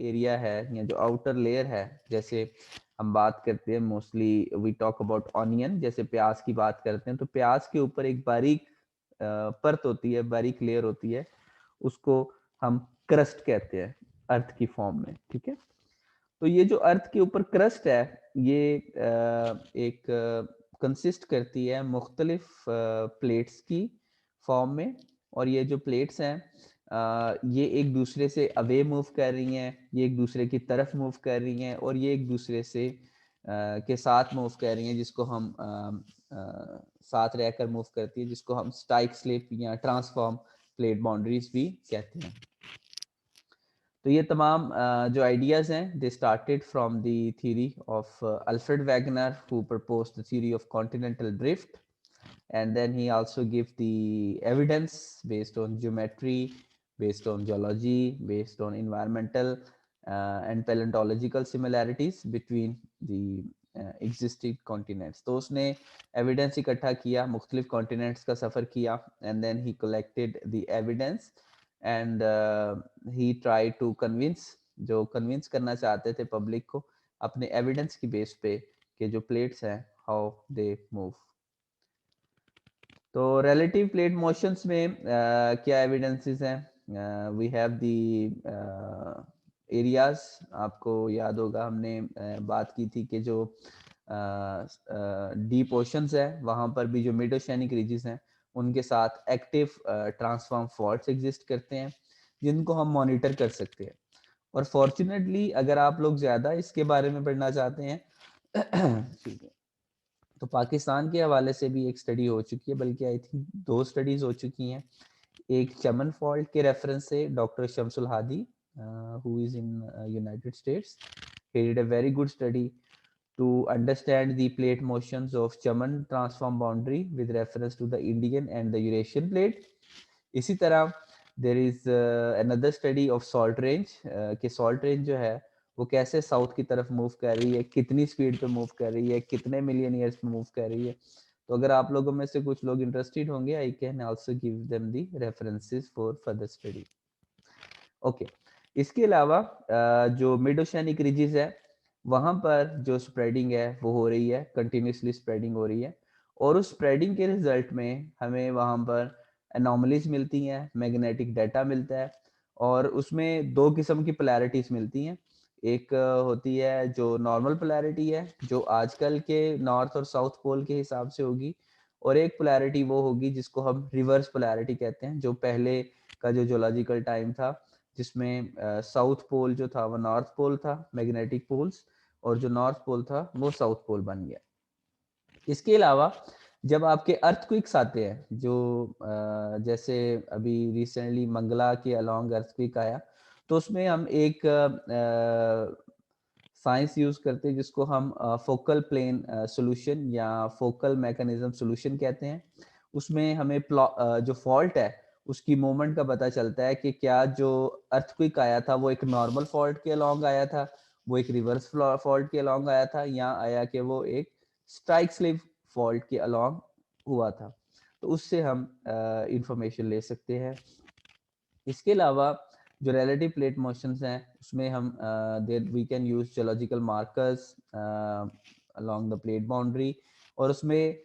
Area है या जो आउटर लेयर है, जैसे हम बात करते हैं mostly we talk about onion, जैसे प्याज की बात करते हैं, तो प्याज के ऊपर एक बारीक परत होती है, बारीक लेयर होती है, उसको हम क्रस्ट कहते हैं अर्थ की फॉर्म में, ठीक है। तो ये जो अर्थ के ऊपर क्रस्ट है, ये एक कंसिस्ट करती है मुख्तलिफ प्लेट्स की फॉर्म में, और ये जो प्लेट्स हैं ये एक दूसरे से अवे मूव कर रही हैं, ये एक दूसरे की तरफ मूव कर रही हैं, और ये एक दूसरे से के साथ मूव कर रही हैं, जिसको हम साथ रहकर मूव करती है, जिसको हम स्टाइक स्लिप या ट्रांसफॉर्म प्लेट बाउंड्रीज भी कहते हैं। तो ये तमाम जो आइडियाज हैं, they started from the theory of Alfred Wegener who proposed the theory of continental drift, and then he also gave the evidence based on geometry, based on geology, based on environmental and paleontological similarities between the existing continents. तो उसने evidence इकट्ठा किया, मुख्तलिफ continents का सफ़र किया, and then he collected the evidence and he tried to convince, जो convince करना चाहते थे public को अपने evidence की base पे कि जो plates हैं how they move. तो relative plate motions में क्या evidences हैं? We have the areas, आपको याद होगा हमने बात की थी कि जो deep oceans है, वहाँ पर भी जो mid oceanic ridges हैं, उनके साथ active transform faults exist करते हैं, जिनको हम monitor कर सकते हैं। और fortunately अगर आप लोग ज़्यादा इसके बारे में पढ़ना चाहते हैं तो पाकिस्तान के हवाले से भी एक स्टडी हो चुकी है, बल्कि आई थिंक 2 स्टडीज हो चुकी हैं। एक चमन फॉल्ट के रेफरेंस से doctor Shamsul Hadi who is in United states, he did a very good study to understand the plate motions of Chaman transform boundary with reference to the Indian and the Eurasian plate. इसी तरह there is another study of salt range, कि salt range जो है वो कैसे south की तरफ move कर रही है, कितनी स्पीड पे मूव कर रही है, कितने मिलियन ईयर्स पे मूव कर रही है। तो अगर आप लोगों में से कुछ लोग इंटरेस्टेड होंगे, I can also give them the references for further study. Okay, इसके अलावा जो मिड ओशियानिक रिजेस है, वहाँ पर जो स्प्रेडिंग है वो हो रही है, कंटिन्यूसली स्प्रेडिंग हो रही है, और उस स्प्रेडिंग के रिजल्ट में हमें वहाँ पर एनोमलीज मिलती हैं, मैग्नेटिक डाटा मिलता है, और उसमें 2 किस्म की पोलैरिटीज मिलती हैं। एक होती है जो नॉर्मल पोलैरिटी है, जो आजकल के नॉर्थ और साउथ पोल के हिसाब से होगी, और एक पोलैरिटी वो होगी जिसको हम रिवर्स पोलैरिटी कहते हैं, जो पहले का जो जियोलॉजिकल टाइम था, जिसमें साउथ पोल जो था वो नॉर्थ पोल था, मैग्नेटिक पोल्स, और जो नॉर्थ पोल था वो साउथ पोल बन गया। इसके अलावा जब आपके अर्थक्वेक्स आते हैं, जो जैसे अभी रिसेंटली मंगला के अलोंग अर्थक्वेक आया, तो उसमें हम एक साइंस यूज करते हैं जिसको हम फोकल प्लेन सॉल्यूशन या फोकल मैकेनिज्म सॉल्यूशन कहते हैं। उसमें हमें जो फॉल्ट है उसकी मोमेंट का पता चलता है कि क्या जो अर्थक्वेक आया था वो एक नॉर्मल फॉल्ट के अलोंग आया था, वो एक रिवर्स फॉल्ट के अलोंग आया था, या आया कि वो एक स्ट्राइक स्लिप फॉल्ट के अलोंग हुआ था। तो उससे हम इंफॉर्मेशन ले सकते हैं। इसके अलावा जो रिलेटिव प्लेट मोशंस हैं, उसमें हम we can use geological markers along the plate boundary, और उसमें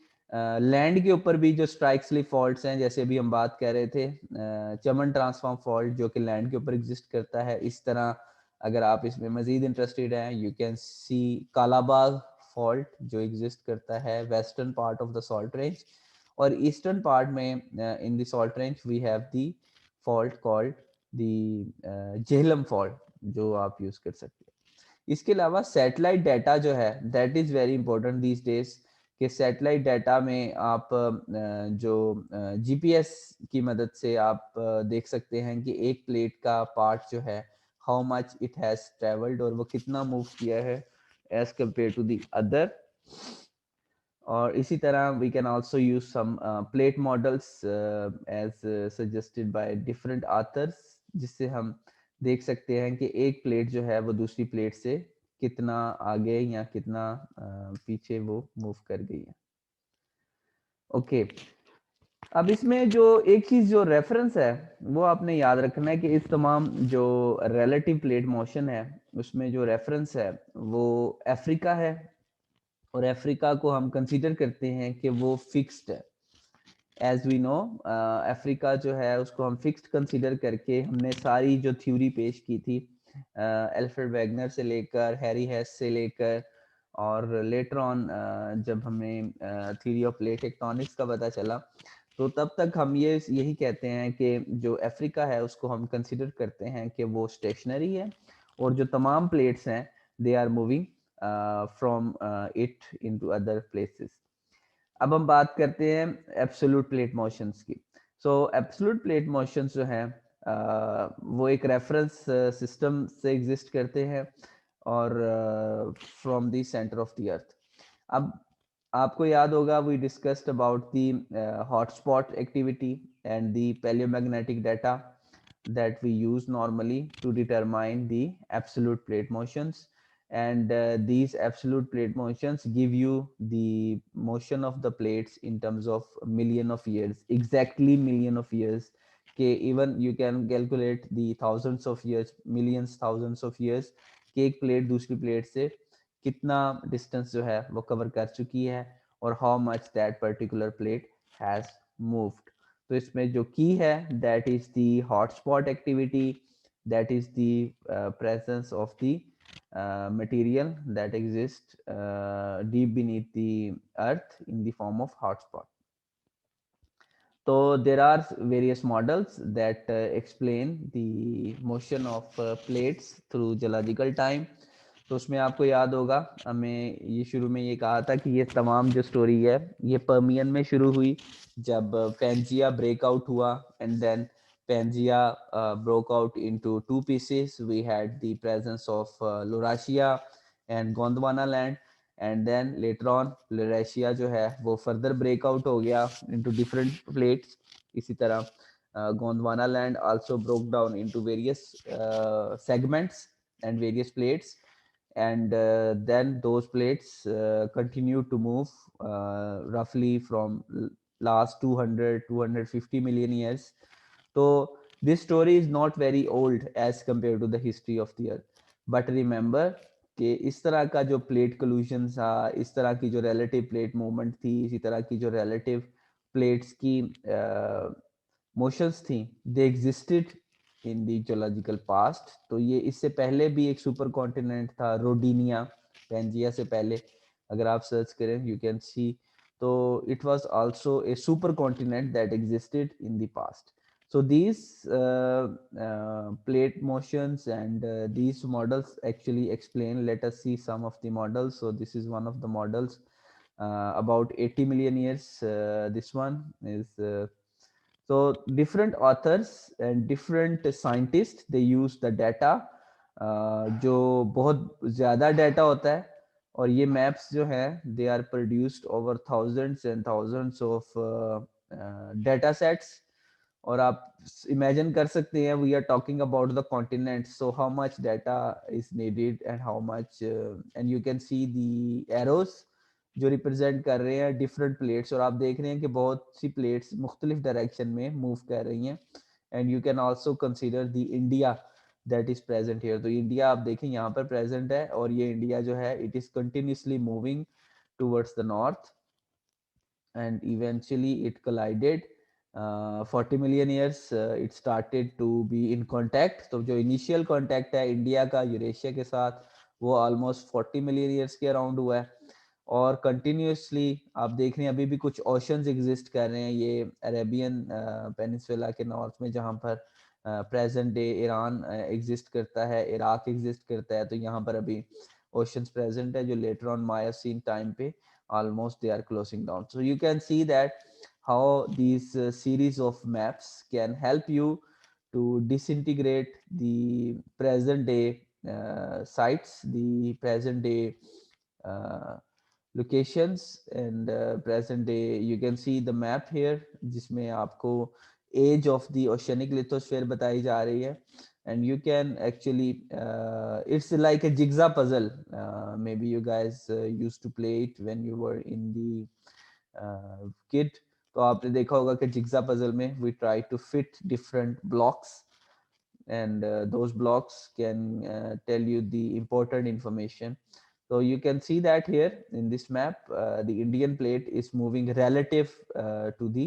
लैंड के ऊपर भी जो स्ट्राइक स्लिप फॉल्ट्स हैं, जैसे अभी हम बात कर रहे थे चमन ट्रांसफॉर्म फॉल्ट जो कि लैंड के ऊपर एग्जिस्ट करता है। इस तरह अगर आप इसमें मजीद इंटरेस्टेड हैं, you can see Kalabagh fault जो एग्जिस्ट करता है western part of the salt range, और ईस्टर्न पार्ट में in the salt range we have the fault called the Jhelum fault, जो आप यूज कर सकते हैं। इसके अलावा सैटेलाइट डाटा जो है that is very important these days, कि सैटेलाइट डाटा में आप जो जीपीएस की मदद से आप देख सकते हैं कि एक प्लेट का पार्ट जो है how much it has travelled, और वो कितना मूव किया है as compare to the other. और इसी तरह we can also use some plate models as suggested by different authors, जिससे हम देख सकते हैं कि एक प्लेट जो है वो दूसरी प्लेट से कितना आगे या कितना पीछे वो मूव कर गई है। ओके, अब इसमें जो एक चीज जो रेफरेंस है वो आपने याद रखना है कि इस तमाम जो रिलेटिव प्लेट मोशन है उसमें जो रेफरेंस है वो अफ्रीका है, और अफ्रीका को हम कंसीडर करते हैं कि वो फिक्स्ड है। एज वी नो अफ्रीका जो है उसको हम फिक्स्ड कंसीडर करके हमने सारी जो थ्योरी पेश की थी एल्फ्रेड वैगनर से लेकर हैरी हेस से लेकर, और लेटर ऑन जब हमें थ्योरी ऑफ प्लेट टेक्टोनिक्स का पता चला तो तब तक हम यही कहते हैं कि जो अफ्रीका है उसको हम कंसीडर करते हैं कि वो स्टेशनरी है, और जो तमाम प्लेट्स हैं they are moving from it into other places. अब हम बात करते हैं एब्सोल्यूट प्लेट मोशंस की। सो एब्सोल्यूट प्लेट मोशंस जो हैं वो एक रेफरेंस सिस्टम से एग्जिस्ट करते हैं और from the centre of the earth. अब आपको याद होगा we discussed about the hotspot activity and the palaeomagnetic data that we use normally to determine the absolute plate motions, and these absolute plate motions give you the motion of the plates in terms of million of years, exactly million of years, कि even you can calculate the thousands of years, millions thousands of years कि एक plate दूसरी plate से कितना distance जो है वो cover कर चुकी है और how much that particular plate has moved. तो इसमें जो की है that is the hotspot activity, that is the presence of the material that exists deep beneath the earth in the form of hotspot. So there are various models that explain the motion of plates through geological time. तो उसमें आपको याद होगा हमें ये शुरू में ये कहा था कि ये तमाम जो स्टोरी है ये पर्मियन में शुरू हुई जब पेंजिया ब्रेकआउट हुआ, and then Pangea broke out into two pieces. We had the presence of Laurasia and Gondwana land, and then later on Laurasia जो है वो further breakout हो गया into different plates. इसी तरह Gondwana land also broke down into various segments and various plates, and then those plates continue to move roughly from last 200-250 million years. So this story is not very old as compared to the history of the earth, but remember कि इस तरह का जो plate collision था, इस तरह की जो रिलेटिव प्लेट मूवमेंट थी, इसी तरह की जो रिलेटिव प्लेट्स की मोशंस थी, they existed in the geological past. तो ये इससे पहले भी एक सुपर कॉन्टिनेंट था रोडीनिया, पेंजिया से पहले अगर आप सर्च करें यू कैन सी, तो it was also a super continent that existed in the past. So these plate motions and these models actually explain, let us see some of the models. So this is one of the models about 80 million years. This one is so different authors and different scientists, they use the data जो बहुत ज़्यादा data होता है, और ये maps जो है they are produced over thousands and thousands of data sets. और आप इमेजिन कर सकते हैं we are talking about the continent, so how much data is needed and how much, and you can see the arrows जो represent कर रहे हैं different plates, और आप देख रहे हैं कि बहुत सी प्लेट्स मुख्तलिफ डायरेक्शन में मूव कर रही हैं। And you can also consider the India that is present here. तो इंडिया आप देखें यहाँ पर प्रेजेंट है, और ये इंडिया जो है it is continuously moving towards the north, and eventually it collided 40 million years it started to be in contact. तो जो initial contact है इंडिया का यूरेशिया के साथ वो almost 40 million years के अराउंड हुआ है, और कंटिन्यूसली आप देख रहे हैं अभी भी कुछ ओशंस एग्जिस्ट कर रहे हैं ये अरेबियन पेनिनसुला के नॉर्थ में, जहाँ पर प्रेजेंट डे ईरान एग्जिस्ट करता है, इराक एग्जिस्ट करता है, तो यहाँ पर अभी ओशंस प्रेजेंट है जो लेटर ऑन मायोसीन टाइम पे almost they are closing down. So you can see that how these series of maps can help you to disintegrate the present day sites, the present day uh, locations, and present day you can see the map here जिसमें आपको age of the oceanic lithosphere बताई जा रही है, and you can actually it's like a jigsaw puzzle. Maybe you guys used to play it when you were in the kid. तो आपने देखा होगा कि जिग्जा पजल में we try to fit different blocks and those blocks can tell you the important information. So you can see that here in this map, the Indian plate is moving relative to the.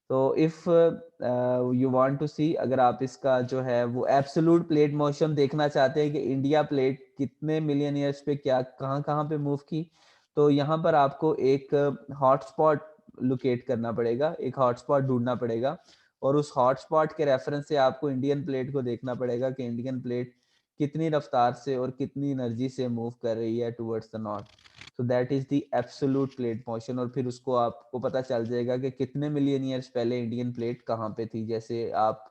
So if you want to see, अगर आप इसका जो है वो absolute plate motion देखना चाहते हैं कि इंडिया प्लेट कितने मिलियन ईयर्स पे क्या कहाँ कहाँ पे मूव की, तो यहाँ पर आपको एक हॉटस्पॉट लोकेट करना पड़ेगा, एक हॉटस्पॉट ढूंढना पड़ेगा, और उस हॉटस्पॉट के रेफरेंस से आपको इंडियन प्लेट को देखना पड़ेगा कि इंडियन प्लेट कितनी रफ्तार से और कितनी एनर्जी से मूव कर रही है towards the north. So that is the absolute plate motion, और फिर उसको आपको पता चल जाएगा कि कितने मिलियन ईयर्स पहले इंडियन प्लेट कहाँ पे थी, जैसे आप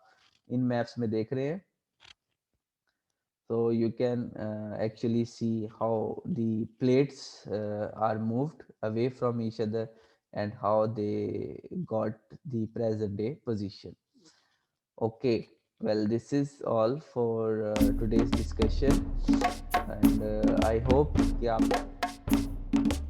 इन मैप्स में देख रहे हैं. So you can actually see how the plates are moved away from each other and how they got the present day position. Okay, well, this is all for today's discussion, and I hope कि आप